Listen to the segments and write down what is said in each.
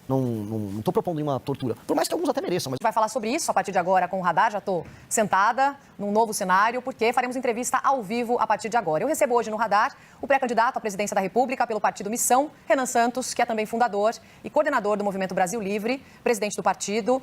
Não estou propondo nenhuma tortura, por mais que alguns até mereçam. Mas... Vai falar sobre isso a partir de agora com o Radar. Já estou sentada num novo cenário, porque faremos entrevista ao vivo a partir de agora. Eu recebo hoje no Radar o pré-candidato à presidência da República pelo Partido Missão, Renan Santos, que é também fundador e coordenador do Movimento Brasil Livre, presidente do partido.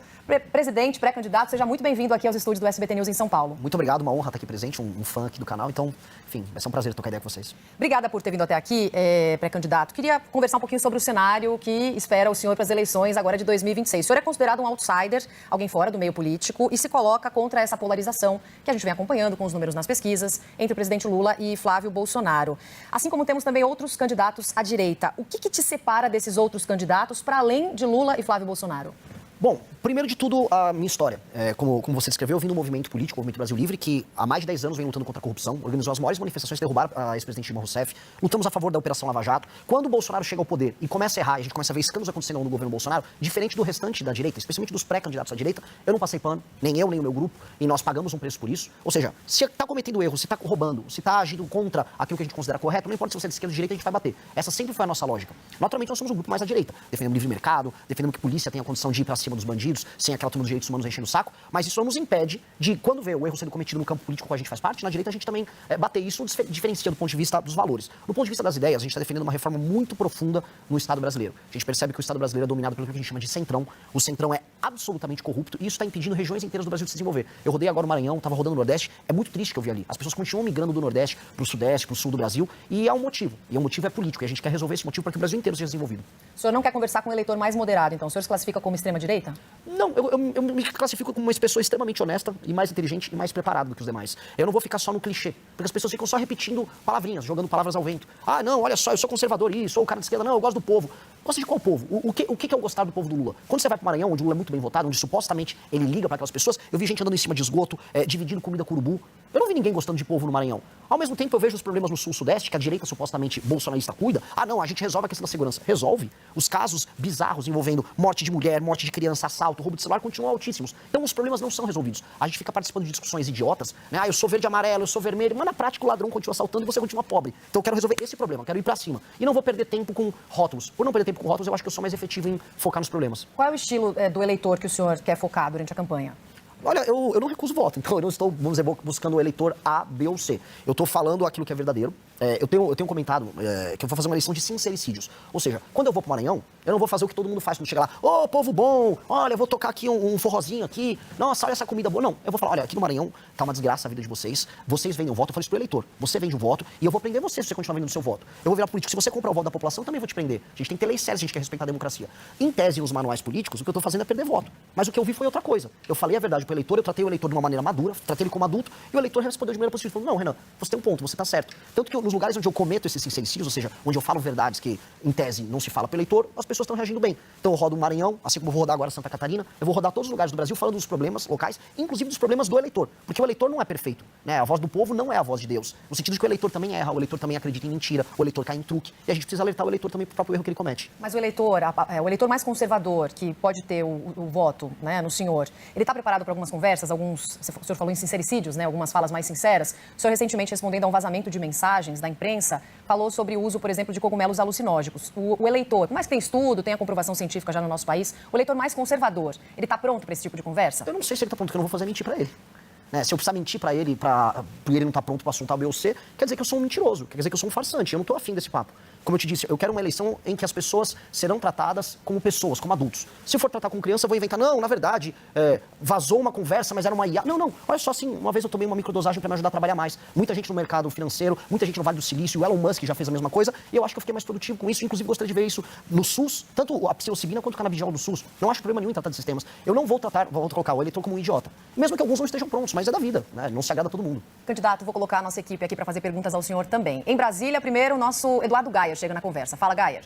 Presidente, pré-candidato, seja muito bem-vindo aqui aos estúdios do SBT News em São Paulo. Muito obrigado, uma honra estar aqui presente, um fã aqui do canal. Então, enfim, vai ser um prazer trocar ideia com vocês. Obrigada por ter vindo até aqui, pré-candidato. Queria conversar um pouquinho sobre o cenário que espera o senhor para as eleições agora de 2026. O senhor é considerado um outsider, alguém fora do meio político, e se coloca contra essa polarização que a gente vem acompanhando com os números nas pesquisas entre o presidente Lula e Flávio Bolsonaro. Assim como temos também outros candidatos à direita. O que te separa desses outros candidatos para além de Lula e Flávio Bolsonaro? Bom, primeiro de tudo, a minha história. Como você descreveu, eu vim do movimento político, o Movimento Brasil Livre, que há mais de 10 anos vem lutando contra a corrupção, organizou as maiores manifestações que derrubaram a ex-presidente Dilma Rousseff, lutamos a favor da Operação Lava Jato. Quando o Bolsonaro chega ao poder e começa a errar, e a gente começa a ver escândalos acontecendo no governo Bolsonaro, diferente do restante da direita, especialmente dos pré-candidatos à direita, eu não passei pano, nem eu, nem o meu grupo, e nós pagamos um preço por isso. Ou seja, se está cometendo erro, se está roubando, se está agindo contra aquilo que a gente considera correto, não importa se você é de esquerda ou de direita, a gente vai bater. Essa sempre foi a nossa lógica. Naturalmente, nós somos um grupo mais à direita. Defendemos livre mercado, defendemos que a polícia tenha a condição de ir para cima dos bandidos, sem aquela turma dos direitos humanos enchendo o saco, mas isso não nos impede de, quando vê o erro sendo cometido no campo político que a gente faz parte, na direita a gente também bater isso, diferencia do ponto de vista dos valores. Do ponto de vista das ideias, a gente está defendendo uma reforma muito profunda no Estado brasileiro. A gente percebe que o Estado brasileiro é dominado pelo que a gente chama de centrão. O centrão é absolutamente corrupto e isso está impedindo regiões inteiras do Brasil de se desenvolver. Eu rodei agora o Maranhão, estava rodando o Nordeste, é muito triste que eu vi ali. As pessoas continuam migrando do Nordeste para o Sudeste, para o Sul do Brasil, e há um motivo. E o motivo é político, e a gente quer resolver esse motivo para que o Brasil inteiro seja desenvolvido. O senhor não quer conversar com um eleitor mais moderado, então? O senhor se classifica como extrema-direita? Não, eu me classifico como uma pessoa extremamente honesta e mais inteligente e mais preparada do que os demais. Eu não vou ficar só no clichê, porque as pessoas ficam só repetindo palavrinhas, jogando palavras ao vento. Ah, não, olha só, eu sou conservador e sou o cara de esquerda. Não, eu gosto do povo. Gosta de qual povo? O que é eu gostar do povo do Lula? Quando você vai pro Maranhão, onde o Lula é muito bem votado, onde supostamente ele liga para aquelas pessoas, eu vi gente andando em cima de esgoto, dividindo comida com urubu. Eu não vi ninguém gostando de povo no Maranhão. Ao mesmo tempo, eu vejo os problemas no Sul-Sudeste, que a direita supostamente bolsonarista cuida. Ah, não, a gente resolve a questão da segurança. Resolve. Os casos bizarros envolvendo morte de mulher, morte de criança, assalto, roubo de celular continuam altíssimos. Então, os problemas não são resolvidos. A gente fica participando de discussões idiotas, né? Ah, eu sou verde e amarelo, eu sou vermelho, mas na prática o ladrão continua assaltando e você continua pobre. Então, eu quero resolver esse problema, eu quero ir pra cima. E não vou perder tempo com rótulos. Por não perder tempo com rótulos, eu acho que eu sou mais efetivo em focar nos problemas. Qual é o estilo do eleitor que o senhor quer focar durante a campanha? Olha, eu não recuso voto, então eu não estou, vamos dizer, buscando o eleitor A, B ou C. Eu estou falando aquilo que é verdadeiro. Eu tenho comentado que eu vou fazer uma eleição de sincericídios. Ou seja, quando eu vou pro Maranhão, eu não vou fazer o que todo mundo faz quando chega lá. Ô, povo bom, olha, eu vou tocar aqui um forrozinho aqui. Nossa, olha essa comida boa. Não, eu vou falar, olha, aqui no Maranhão tá uma desgraça a vida de vocês. Vocês vendem o voto, eu falo isso pro eleitor. Você vende o voto e eu vou prender você se você continuar vendendo o seu voto. Eu vou virar político. Se você comprar o voto da população, eu também vou te prender. A gente tem que ter leis sérias, a gente quer respeitar a democracia. Em tese, nos manuais políticos, o que eu tô fazendo é perder voto. Mas o que eu vi foi outra coisa. Eu falei a verdade pro eleitor, eu tratei o eleitor de uma maneira madura, tratei ele como adulto, e o eleitor respondeu de maneira positiva. Falou, não, Renan, você tem um ponto, você tá certo. Tanto que nos lugares onde eu cometo esses sincericídios, ou seja, onde eu falo verdades que, em tese, não se fala pro eleitor, as pessoas estão reagindo bem. Então eu rodo o Maranhão, assim como eu vou rodar agora Santa Catarina, eu vou rodar todos os lugares do Brasil falando dos problemas locais, inclusive dos problemas do eleitor. Porque o eleitor não é perfeito, né? A voz do povo não é a voz de Deus. No sentido de que o eleitor também erra, o eleitor também acredita em mentira, o eleitor cai em truque, e a gente precisa alertar o eleitor também pro próprio erro que ele comete. Mas o eleitor mais conservador, que pode ter o voto, né, no senhor, ele está preparado para algumas conversas, o senhor falou em sincericídios, né, algumas falas mais sinceras. O senhor recentemente, respondendo a um vazamento de mensagens da imprensa, falou sobre o uso, por exemplo, de cogumelos alucinógenos. O eleitor, por mais que tem estudo, tem a comprovação científica já no nosso país, o eleitor mais conservador, ele está pronto para esse tipo de conversa? Eu não sei se ele está pronto, porque eu não vou fazer mentir para ele. Né? Se eu precisar mentir para ele, e ele não tá pronto para assuntar o B ou C, quer dizer que eu sou um mentiroso, quer dizer que eu sou um farsante. Eu não tô afim desse papo. Como eu te disse, eu quero uma eleição em que as pessoas serão tratadas como pessoas, como adultos. Se eu for tratar como criança, eu vou inventar, não, na verdade, vazou uma conversa, mas era uma IA. Não, olha só, assim, uma vez eu tomei uma microdosagem para me ajudar a trabalhar mais. Muita gente no mercado financeiro, muita gente no Vale do Silício, o Elon Musk já fez a mesma coisa, e eu acho que eu fiquei mais produtivo com isso, inclusive gostaria de ver isso no SUS, tanto a psilocibina quanto o canabidiol do SUS. Não acho problema nenhum em tratar de sistemas. Eu não vou colocar o eleitor como um idiota. Mesmo que alguns não estejam prontos, mas é da vida, né? Não se agrada a todo mundo. Candidato, vou colocar a nossa equipe aqui para fazer perguntas ao senhor também. Em Brasília, primeiro, o nosso Eduardo Gayer chega na conversa. Fala, Gayer.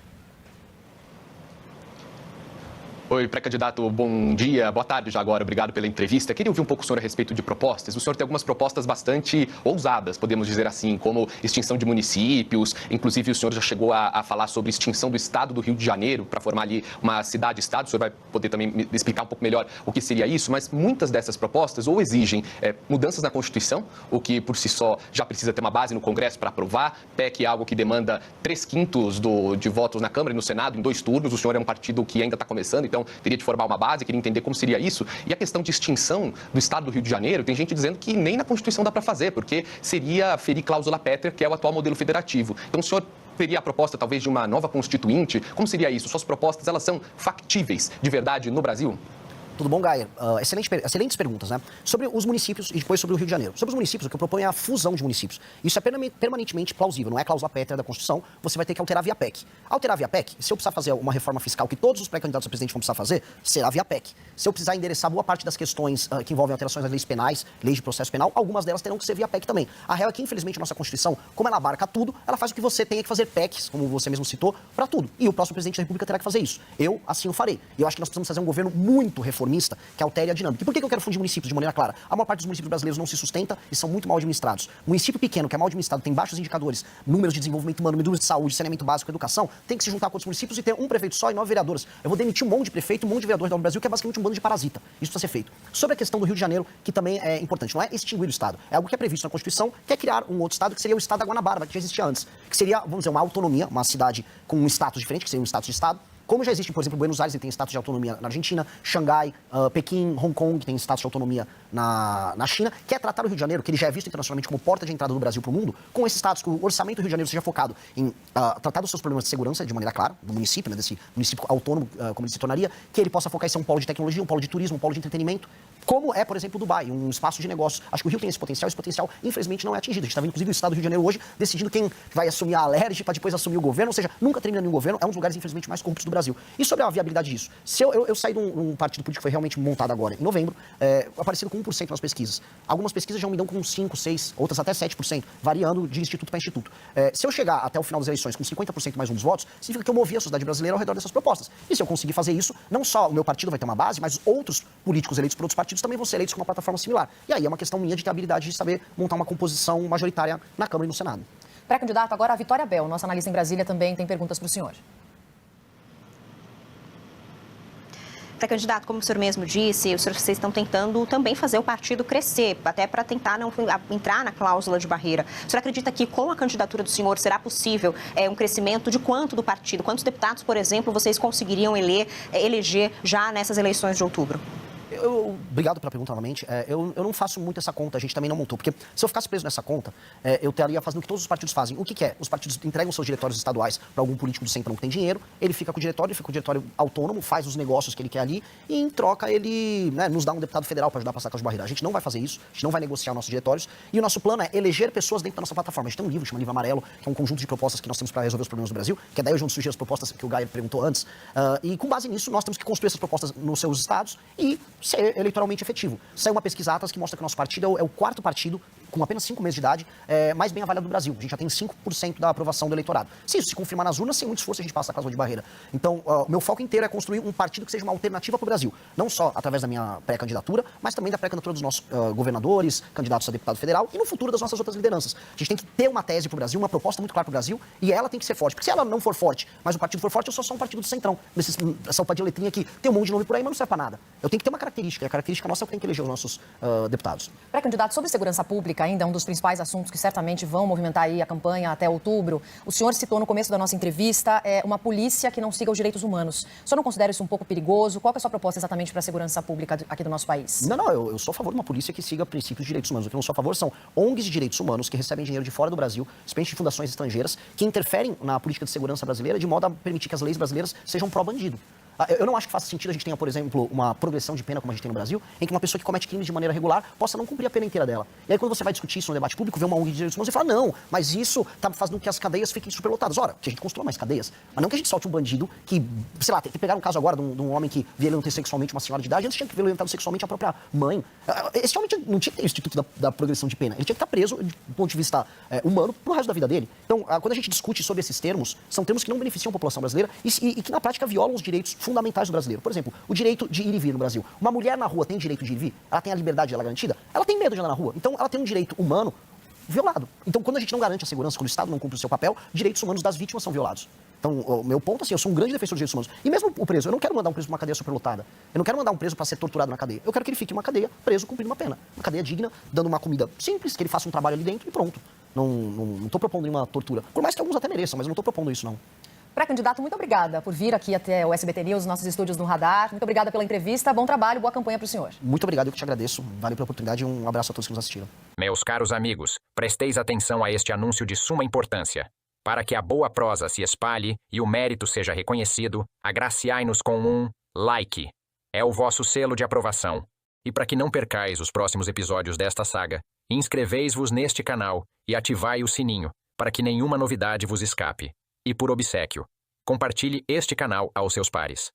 Oi, pré-candidato, bom dia, boa tarde já agora, obrigado pela entrevista. Queria ouvir um pouco o senhor a respeito de propostas. O senhor tem algumas propostas bastante ousadas, podemos dizer assim, como extinção de municípios, inclusive o senhor já chegou a falar sobre extinção do estado do Rio de Janeiro para formar ali uma cidade-estado. O senhor vai poder também me explicar um pouco melhor o que seria isso, mas muitas dessas propostas ou exigem mudanças na Constituição, o que por si só já precisa ter uma base no Congresso para aprovar. PEC é algo que demanda 3/5 de votos na Câmara e no Senado em 2 turnos. O senhor é um partido que ainda está começando, então teria de formar uma base, queria entender como seria isso. E a questão de extinção do estado do Rio de Janeiro, tem gente dizendo que nem na Constituição dá para fazer, porque seria ferir cláusula pétrea, que é o atual modelo federativo. Então o senhor teria a proposta talvez de uma nova constituinte? Como seria isso? Suas propostas, elas são factíveis de verdade no Brasil? Tudo bom, Gaia? Excelentes perguntas, né? Sobre os municípios e depois sobre o Rio de Janeiro. Sobre os municípios, o que eu proponho é a fusão de municípios. Isso é permanentemente plausível, não é cláusula pétrea da Constituição, você vai ter que alterar via PEC. Alterar via PEC, se eu precisar fazer uma reforma fiscal que todos os pré-candidatos a presidente vão precisar fazer, será via PEC. Se eu precisar endereçar boa parte das questões que envolvem alterações das leis penais, leis de processo penal, algumas delas terão que ser via PEC também. A real é que, infelizmente, a nossa Constituição, como ela abarca tudo, ela faz o que você tenha que fazer PECs, como você mesmo citou, para tudo. E o próximo presidente da República terá que fazer isso. Eu, assim, o farei. E eu acho que nós precisamos fazer um governo muito reformista, que altere a dinâmica. E por que eu quero fundir municípios de maneira clara? A maior parte dos municípios brasileiros não se sustenta e são muito mal administrados. Município pequeno, que é mal administrado, tem baixos indicadores, números de desenvolvimento humano, números de saúde, saneamento básico, educação, tem que se juntar com outros municípios e ter um prefeito só e 9 vereadores. Eu vou demitir um monte de prefeito, um monte de vereadores do Brasil, que é basicamente um bando de parasita. Isso precisa ser feito. Sobre a questão do Rio de Janeiro, que também é importante, não é extinguir o Estado. É algo que é previsto na Constituição, que é criar um outro Estado, que seria o Estado da Guanabara, que já existia antes. Que seria, vamos dizer, uma autonomia, uma cidade com um status diferente, que seria um status de Estado. Como já existe, por exemplo, Buenos Aires, ele tem status de autonomia na Argentina, Xangai, Pequim, Hong Kong, que tem status de autonomia na China, quer tratar o Rio de Janeiro, que ele já é visto internacionalmente como porta de entrada do Brasil para o mundo, com esse status, que o orçamento do Rio de Janeiro seja focado em tratar dos seus problemas de segurança de maneira clara, do município, né, desse município autônomo, como ele se tornaria, que ele possa focar em ser um polo de tecnologia, um polo de turismo, um polo de entretenimento, como é, por exemplo, Dubai, um espaço de negócios. Acho que o Rio tem esse potencial, infelizmente, não é atingido. A gente está vendo, inclusive, o Estado do Rio de Janeiro hoje decidindo quem vai assumir a Alerj para depois assumir o governo, ou seja, nunca termina nenhum governo, é um dos lugares, infelizmente, mais corruptos do Brasil. E sobre a viabilidade disso? Se eu saí de um partido político que foi realmente montado agora, em novembro, aparecido com 1% nas pesquisas. Algumas pesquisas já me dão com 5%, 6%, outras até 7%, variando de instituto para instituto. Se eu chegar até o final das eleições com 50% mais um dos votos, significa que eu movi a sociedade brasileira ao redor dessas propostas. E se eu conseguir fazer isso, não só o meu partido vai ter uma base, mas outros políticos eleitos por outros partidos também vão ser eleitos com uma plataforma similar. E aí é uma questão minha de ter a habilidade de saber montar uma composição majoritária na Câmara e no Senado. Pré-candidato, agora a Vitória Bel, nossa analista em Brasília, também tem perguntas para o senhor. Pré-candidato, como o senhor mesmo disse, vocês estão tentando também fazer o partido crescer, até para tentar não entrar na cláusula de barreira. O senhor acredita que com a candidatura do senhor será possível um crescimento de quanto do partido? Quantos deputados, por exemplo, vocês conseguiriam eleger já nessas eleições de outubro? Obrigado pela pergunta novamente. Eu não faço muito essa conta, a gente também não montou, porque se eu ficasse preso nessa conta, eu estaria fazendo o que todos os partidos fazem. O que é? Os partidos entregam seus diretórios estaduais para algum político do centro que tem dinheiro, ele fica com o diretório, autônomo, faz os negócios que ele quer ali e, em troca, ele nos dá um deputado federal para ajudar a passar com as barreiras. A gente não vai fazer isso, a gente não vai negociar nossos diretórios e o nosso plano é eleger pessoas dentro da nossa plataforma. A gente tem um livro, chama Livro Amarelo, que é um conjunto de propostas que nós temos para resolver os problemas do Brasil, que é daí onde surgem as propostas que o Gaia perguntou antes. E com base nisso, nós temos que construir essas propostas nos seus estados e ser eleitoralmente efetivo. Saiu uma pesquisa Atlas que mostra que o nosso partido é o quarto partido, com apenas 5 meses de idade, mais bem avaliado do Brasil. A gente já tem 5% da aprovação do eleitorado. Se isso se confirmar nas urnas, sem muito esforço a gente passa a cláusula de barreira. Então, meu foco inteiro é construir um partido que seja uma alternativa para o Brasil. Não só através da minha pré-candidatura, mas também da pré-candidatura dos nossos governadores, candidatos a deputado federal e no futuro das nossas outras lideranças. A gente tem que ter uma tese para o Brasil, uma proposta muito clara para o Brasil e ela tem que ser forte. Porque se ela não for forte, mas o partido for forte, eu sou só um partido do centrão. Essa sopa de letrinha aqui, tem um monte de nome por aí, mas não serve para nada. Eu tenho que ter uma característica, e a característica nossa é que tem que eleger os nossos deputados. Pré-candidato, sobre segurança pública, ainda um dos principais assuntos que certamente vão movimentar aí a campanha até outubro. O senhor citou no começo da nossa entrevista uma polícia que não siga os direitos humanos. O senhor não considera isso um pouco perigoso? Qual é a sua proposta exatamente para a segurança pública aqui do nosso país? Não, eu sou a favor de uma polícia que siga princípios de direitos humanos. O que eu não sou a favor são ONGs de direitos humanos que recebem dinheiro de fora do Brasil, especialmente de fundações estrangeiras, que interferem na política de segurança brasileira de modo a permitir que as leis brasileiras sejam pró-bandido. Eu não acho que faça sentido a gente tenha, por exemplo, uma progressão de pena como a gente tem no Brasil, em que uma pessoa que comete crimes de maneira regular possa não cumprir a pena inteira dela. E aí quando você vai discutir isso no debate público, vê uma ONG de direitos humanos e fala, não, mas isso está fazendo com que as cadeias fiquem superlotadas. Ora, que a gente construa mais cadeias, mas não que a gente solte um bandido que, sei lá, tem que pegar um caso agora de um homem que violentou sexualmente uma senhora de idade, antes tinha que violentar sexualmente a própria mãe. Esse homem não tinha que ter o instituto da progressão de pena. Ele tinha que estar preso, do ponto de vista humano, pro resto da vida dele. Então, quando a gente discute sobre esses termos, são termos que não beneficiam a população brasileira e que na prática violam os direitos fundamentais do brasileiro. Por exemplo, o direito de ir e vir no Brasil. Uma mulher na rua tem direito de ir e vir? Ela tem a liberdade dela garantida? Ela tem medo de andar na rua. Então, ela tem um direito humano violado. Então, quando a gente não garante a segurança, quando o Estado não cumpre o seu papel, direitos humanos das vítimas são violados. Então, o meu ponto, assim, eu sou um grande defensor dos direitos humanos. E mesmo o preso, eu não quero mandar um preso para uma cadeia superlotada. Eu não quero mandar um preso para ser torturado na cadeia. Eu quero que ele fique em uma cadeia, preso, cumprindo uma pena. Uma cadeia digna, dando uma comida simples, que ele faça um trabalho ali dentro e pronto. Não tô propondo nenhuma tortura. Por mais que alguns até mereçam, mas eu não tô propondo isso, não. Pré-candidato, muito obrigada por vir aqui até o SBT News, nossos estúdios no Radar. Muito obrigada pela entrevista. Bom trabalho, boa campanha para o senhor. Muito obrigado, eu que te agradeço. Valeu pela oportunidade e um abraço a todos que nos assistiram. Meus caros amigos, presteis atenção a este anúncio de suma importância. Para que a boa prosa se espalhe e o mérito seja reconhecido, agraciai-nos com um like. É o vosso selo de aprovação. E para que não percais os próximos episódios desta saga, inscreveis-vos neste canal e ativai o sininho, para que nenhuma novidade vos escape. E por obséquio, compartilhe este canal aos seus pares.